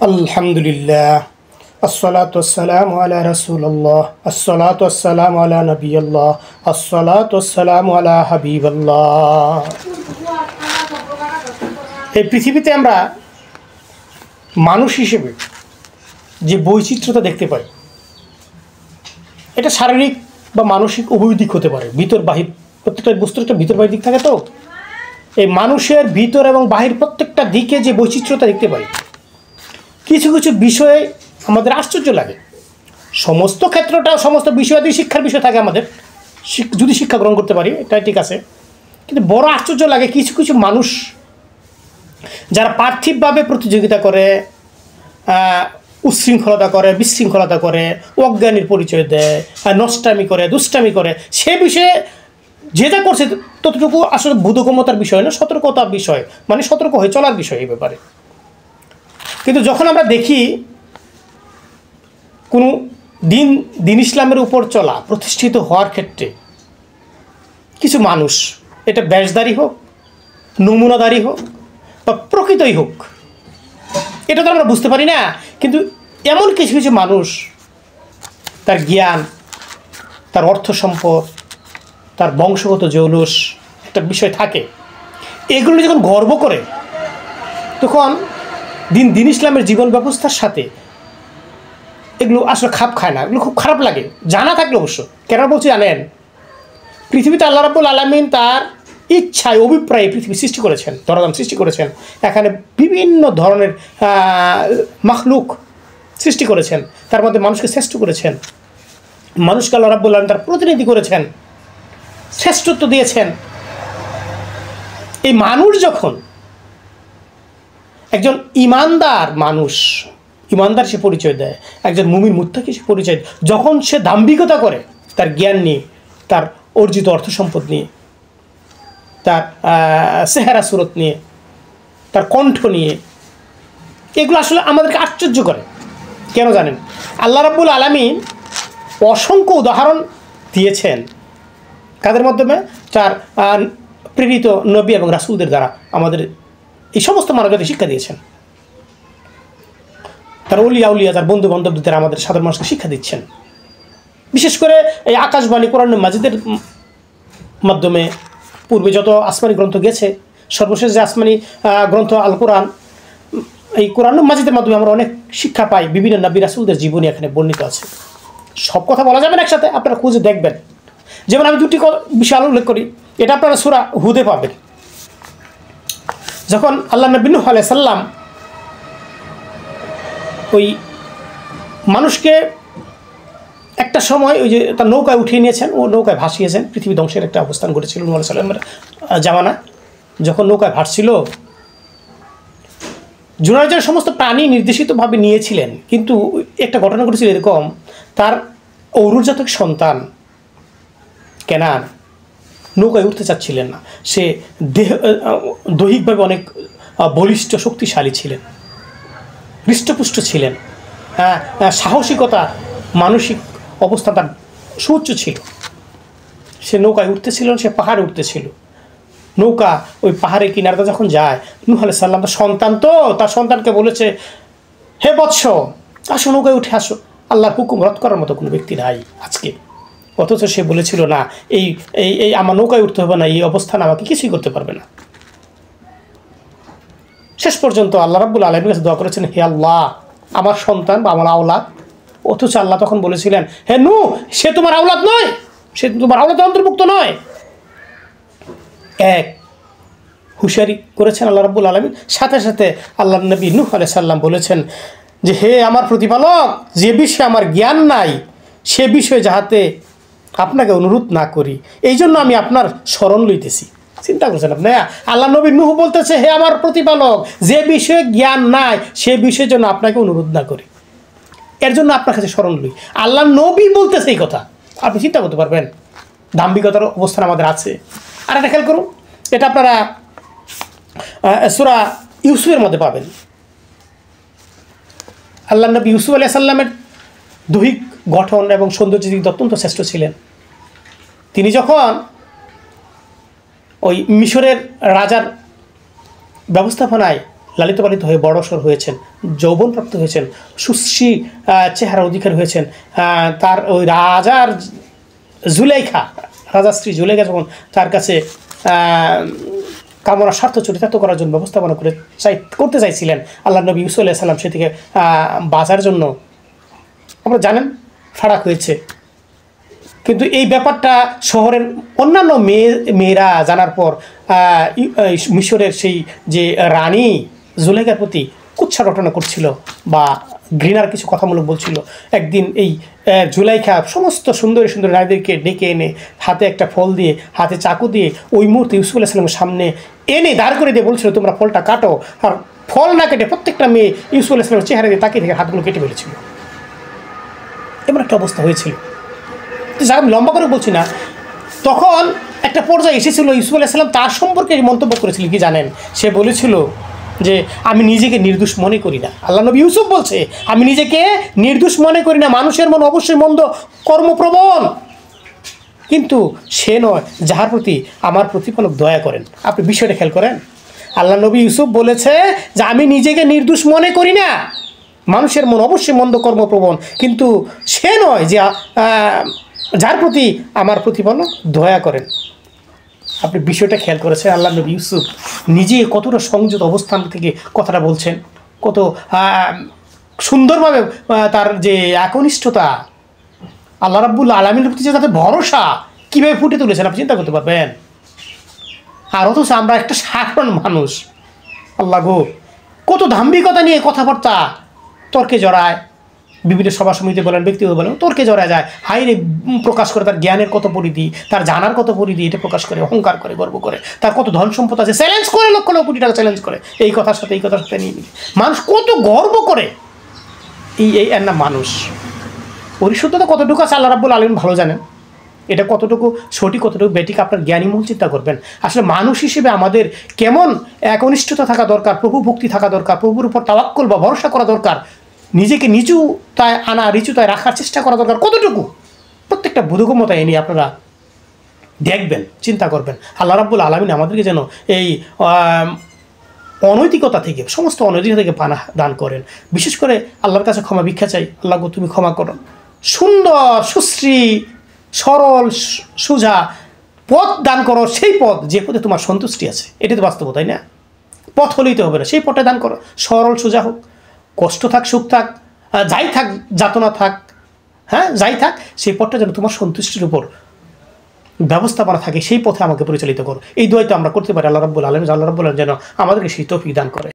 আলহামদুলিল্লাহ আসসালাতু ওয়াসসালামু আলা রাসূলিল্লাহ আসসালাতু ওয়াসসালামু আলা নবিয়্যিল্লাহ আসসালাতু ওয়াসসালামু আলা হাবিবিল্লাহ। এই পৃথিবীতে আমরা মানুষ হিসেবে যে বৈচিত্র্যতা দেখতে পাই, এটা শারীরিক বা মানসিক উভয় দিক হতে পারে। ভিতর বাহির প্রত্যেকটা বস্তুর একটা ভিতর বাহির দিক থাকে। তো এই মানুষের ভিতর এবং বাহির প্রত্যেকটা দিকে যে বৈচিত্র্যতা দেখতে পাই, কিছু কিছু বিষয়ে আমাদের আশ্চর্য লাগে। সমস্ত ক্ষেত্রটা সমস্ত বিষয়াদি শিক্ষার বিষয় থাকে আমাদের, যদি শিক্ষা গ্রহণ করতে পারি এটাই ঠিক আছে। কিন্তু বড় আশ্চর্য লাগে কিছু কিছু মানুষ যারা পার্থিবভাবে প্রতিযোগিতা করে, উচ্ছৃঙ্খলতা করে, বিশৃঙ্খলতা করে, অজ্ঞানীর পরিচয় দেয়, নষ্টামি করে, দুষ্টামি করে, সে বিষয়ে যেটা করছে ততটুকু আসলে বোধগম্যতার বিষয় না, সতর্কতার বিষয়, মানে সতর্ক হয়ে চলার বিষয় এই ব্যাপারে। কিন্তু যখন আমরা দেখি কোনো দিন ইসলামের উপর চলা প্রতিষ্ঠিত হওয়ার ক্ষেত্রে কিছু মানুষ, এটা বেশধারী হোক, নমুনাদারি হোক বা প্রকৃতই হোক, এটা তো আমরা বুঝতে পারি না, কিন্তু এমন কিছু কিছু মানুষ তার জ্ঞান, তার অর্থ সম্পদ, তার বংশগত জৌলুস একটা বিষয় থাকে, এগুলো যখন গর্ব করে তখন দিন ইসলামের জীবন ব্যবস্থার সাথে এগুলো আসলে খাপ খায় না। এগুলো খুব খারাপ লাগে, জানা থাকলে অবশ্য। কেন বলছি জানেন? পৃথিবীতে আল্লাহ রাব্বুল আলামিন তার ইচ্ছায় অভিপ্রায়ে পৃথিবী সৃষ্টি করেছেন, ধরাধাম সৃষ্টি করেছেন। এখানে বিভিন্ন ধরনের মাখলুক সৃষ্টি করেছেন, তার মধ্যে মানুষকে শ্রেষ্ঠ করেছেন। মানুষকে আল্লাহ রাব্বুল আলামিন তার প্রতিনিধি করেছেন, শ্রেষ্ঠত্ব দিয়েছেন। এই মানুষ যখন একজন ইমানদার মানুষ, ইমানদার সে পরিচয় দেয়, একজন মুমিন মুত্তাকি সে পরিচয় দেয়, যখন সে দাম্ভিকতা করে তার জ্ঞান নিয়ে, তার অর্জিত অর্থ সম্পদ নিয়ে, তার চেহারা সুরত নিয়ে, তার কণ্ঠ নিয়ে, এগুলো আসলে আমাদেরকে আশ্চর্য করে। কেন জানেন? আল্লাহ রাব্বুল আলামিন অসংখ্য উদাহরণ দিয়েছেন, কাদের মাধ্যমে? তার প্রেরিত নবী এবং রাসূলদের দ্বারা আমাদের এই সমস্ত মানবজাতি শিক্ষা দিয়েছেন। তার উলিয়া, তার বন্ধু বান্ধবদের দ্বারা আমাদের সাধারণ মানুষকে শিক্ষা দিচ্ছেন। বিশেষ করে এই আকাশবাণী কোরআন মাজিদের মাধ্যমে পূর্বে যত আসমানি গ্রন্থ গেছে, সর্বশেষ যে আসমানি গ্রন্থ আল কোরআন, এই কোরআন মাজিদের মাধ্যমে আমরা অনেক শিক্ষা পাই। বিভিন্ন নবী রাসূলদের জীবনী এখানে বর্ণিত আছে। সব কথা বলা যাবে না একসাথে, আপনারা খুঁজে দেখবেন। যেমন আমি দুটি বিষয় উল্লেখ করি, এটা আপনারা সূরা হুদে পাবেন। যখন আল্লাহ নবী নূহ আলাইহিস সালাম ওই মানুষকে একটা সময় ওই যে তার নৌকায় উঠিয়ে নিয়েছেন, ও নৌকায় ভাসিয়েছেন, পৃথিবী ধ্বংসের একটা অবস্থান ঘটেছিল নূহ আলাইহিস সালামের জামানা। যখন নৌকায় ভাসছিল, জুনায়দের সমস্ত প্রাণী নির্দেশিতভাবে নিয়েছিলেন, কিন্তু একটা ঘটনা ঘটেছিল এরকম, তার ঔরজাতক সন্তান কেনান নৌকায় উঠতে চাচ্ছিলেন না। সে দৈহিকভাবে অনেক বলিষ্ঠ, শক্তিশালী ছিলেন, হৃষ্টপুষ্ট ছিলেন, সাহসিকতা, মানসিক অবস্থা তার সুউচ্চ ছিল। সে নৌকায় উঠতেছিল, সে পাহাড়ে উঠতেছিল। নৌকা ওই পাহাড়ের কিনারটা যখন যায়, নূহ আলাইহিস সালাম তার সন্তান, তো তার সন্তানকে বলেছে, হে বৎস, আসো নৌকায় উঠে আসো, আল্লাহর হুকুম রদ করার মতো কোনো ব্যক্তি নাই আজকে। অথচ সে বলেছিল না, এই এই আমার নৌকায় উঠতে হবে না, এই অবস্থান আমাকে কিছুই করতে পারবে না। শেষ পর্যন্ত আল্লাহ রাব্বুল আলামিনের কাছে দোয়া করেছেন, হে আল্লাহ, আমার সন্তান বা আমার আওলাদ। অথচ আল্লাহ তখন বলেছিলেন, হে নূহ, সে তোমার আওলাদ নয়, সে তোমার আওলাদের অন্তর্ভুক্ত নয়। এক হুঁশিয়ারি করেছেন আল্লাহ রাব্বুল আলামিন। সাথে সাথে আল্লাহ নবী নূহ আলাইহিস সালাম বলেছেন যে, হে আমার প্রতিপালক, যে বিষয়ে আমার জ্ঞান নাই সে বিষয়ে যাহাতে আপনাকে অনুরোধ না করি, এই জন্য আমি আপনার স্মরণ লইতেছি। চিন্তা করছেন আপনি? আল্লাহ নবী নূহ বলতেছে, হে আমার প্রতিপালক, যে বিষয়ে জ্ঞান নাই সে বিষয়ের জন্য আপনাকে অনুরোধ না করি, এর জন্য আপনার কাছে স্মরণ লই। আল্লাহ নবী বলতেছে এই কথা। আপনি চিন্তা করতে পারবেন দাম্ভিকতার অবস্থান আমাদের আছে। আর একটা খেয়াল করুন, এটা আপনারা সূরা ইউসুফের মধ্যে পাবেন। আল্লাহ নবী ইউসুফ আলাইহিস সালামের দৈহিক গঠন এবং সৌন্দর্য দিক অত্যন্ত শ্রেষ্ঠ ছিলেন। তিনি যখন ওই মিশরের রাজার ব্যবস্থাপনায় লালিত পালিত হয়ে বড়সড় হয়েছেন, যৌবনপ্রাপ্ত হয়েছেন, সুশ্রী চেহারা অধিকারী হয়েছেন। তার ওই রাজার জুলেখা, রাজার স্ত্রী জুলেখা যখন তার কাছে কামনা স্বার্থ চরিতার্থ করার জন্য ব্যবস্থাপনা করতে চাইছিলেন, আল্লাহ নবী ইউসুফ আলাইহিস সালাম সে থেকে বাঁচার জন্য আমরা জানেন ফারাক হয়েছে। কিন্তু এই ব্যাপারটা শহরের অন্যান্য মেয়েরা জানার পর মিশরের সেই যে রানী জুলেখার প্রতি কুৎসা রটনা করছিল বা ঘৃণার কিছু কথামূলক বলছিল। একদিন এই জুলাইখা সমস্ত সুন্দরী সুন্দরী নারীদেরকে ডেকে এনে হাতে একটা ফল দিয়ে, হাতে চাকু দিয়ে ওই মুহূর্তে ইউসুফ আলাইহিস সালামের সামনে এনে দাঁড় করে দিয়ে বলছিল, তোমরা ফলটা কাটো। আর ফল না কেটে প্রত্যেকটা মেয়ে ইউসুফ আলাইহিস সালামের চেহারা দিয়ে তাকিয়ে থেকে হাতগুলো কেটে ফেলেছিল। এমন একটা অবস্থা হয়েছিল। যা আমি লম্বা করে বলছি না, তখন একটা পর্যায়ে এসেছিল ইউসুফ আলাইহিস সালাম তার সম্পর্কে মন্তব্য করেছিল কি জানেন? সে বলেছিল যে আমি নিজেকে নির্দোষ মনে করি না। আল্লাহ নবী ইউসুফ বলছে আমি নিজেকে নির্দোষ মনে করি না, মানুষের মন অবশ্যই মন্দ কর্মপ্রবণ, কিন্তু সে নয় যাহার প্রতি আমার প্রতিপালক দয়া করেন। আপনি বিষয়টা খেয়াল করেন, আল্লাহ নবী ইউসুফ বলেছে যে আমি নিজেকে নির্দোষ মনে করি না, মানুষের মন অবশ্যই মন্দ কর্মপ্রবণ, কিন্তু সে নয় যে যার প্রতি আমার প্রতিপালক দয়া করেন। আপনি বিষয়টা খেয়াল করেছেন আল্লাহ নবী ইউসুফ নিজে কতটা সংযত অবস্থান থেকে কথাটা বলছেন, কত সুন্দরভাবে তার যে একনিষ্ঠতা, আল্লাহ রাব্বুল আলামিনের প্রতি যে তাদের ভরসা কীভাবে ফুটে তুলেছেন আপনি চিন্তা করতে পারবেন। আর অথচ আমরা একটা সাধারণ মানুষ, আল্লাহ গো, কত দাম্ভিকতা নিয়ে কথাবার্তা তর্কে জড়ায়, বিভিন্ন সভা সমিতি বলেন, ব্যক্তিগত বলেন, তর্কে জড়া যায়। হাইরে প্রকাশ করে তার জ্ঞানের কত পরিধি, তার জানার কত পরিধি, এটা প্রকাশ করে, অহংকার করে, গর্ব করে, তার কত ধন সম্পদ আছে, চ্যালেঞ্জ করে, লক্ষ লক্ষ কোটি টাকা চ্যালেঞ্জ করে, এই কথার সাথে এই কথার সাথে নিয়ে নিয়ে মানুষ কত গর্ব করে। এর না মানুষ। পরিশুদ্ধতা কতটুকু আছে আল্লাহ রাব্বুল আলামিন ভালো জানেন। এটা কতটুকু সঠিক কতটুকু বেঠিক আপনার জ্ঞানী মন চিন্তা করবেন। আসলে মানুষ হিসেবে আমাদের কেমন একনিষ্ঠতা থাকা দরকার, প্রভু ভক্তি থাকা দরকার, প্রভুর উপর তাওয়াক্কুল বা ভরসা করা দরকার, নিজেকে নিচুতায় আনা, রিচুতায় রাখার চেষ্টা করা দরকার কতটুকু, প্রত্যেকটা বোধগম্যতা এ নিয়ে আপনারা দেখবেন, চিন্তা করবেন। আল্লাহ রাব্বুল আলামিন আমাদেরকে যেন এই অনৈতিকতা থেকে, সমস্ত অনৈতিকতা থেকে পানাহ দান করেন। বিশেষ করে আল্লাহর কাছে ক্ষমা ভিক্ষা চাই, আল্লাহ গো তুমি ক্ষমা করো। সুন্দর সুশ্রী সরল সোজা পথ দান করো, সেই পথ যে পথে তোমার সন্তুষ্টি আছে, এটি তো বাস্তব, তাই না? পথ হলেই তো হবে না, সেই পথে দান করো, সরল সোজা হোক, কষ্ট থাক সুখ থাক, যাই থাক যাতনা থাক, হ্যাঁ যাই থাক, সেই পথটা যেন তোমার সন্তুষ্টির উপর ব্যবস্থাপনা থাকে, সেই পথে আমাকে পরিচালিত করো। এই দোয়াই তো আমরা করতে পারি। আল্লাহ রাব্বুল আলামিন যেন আমাদেরকে সেই তৌফিক দান করে।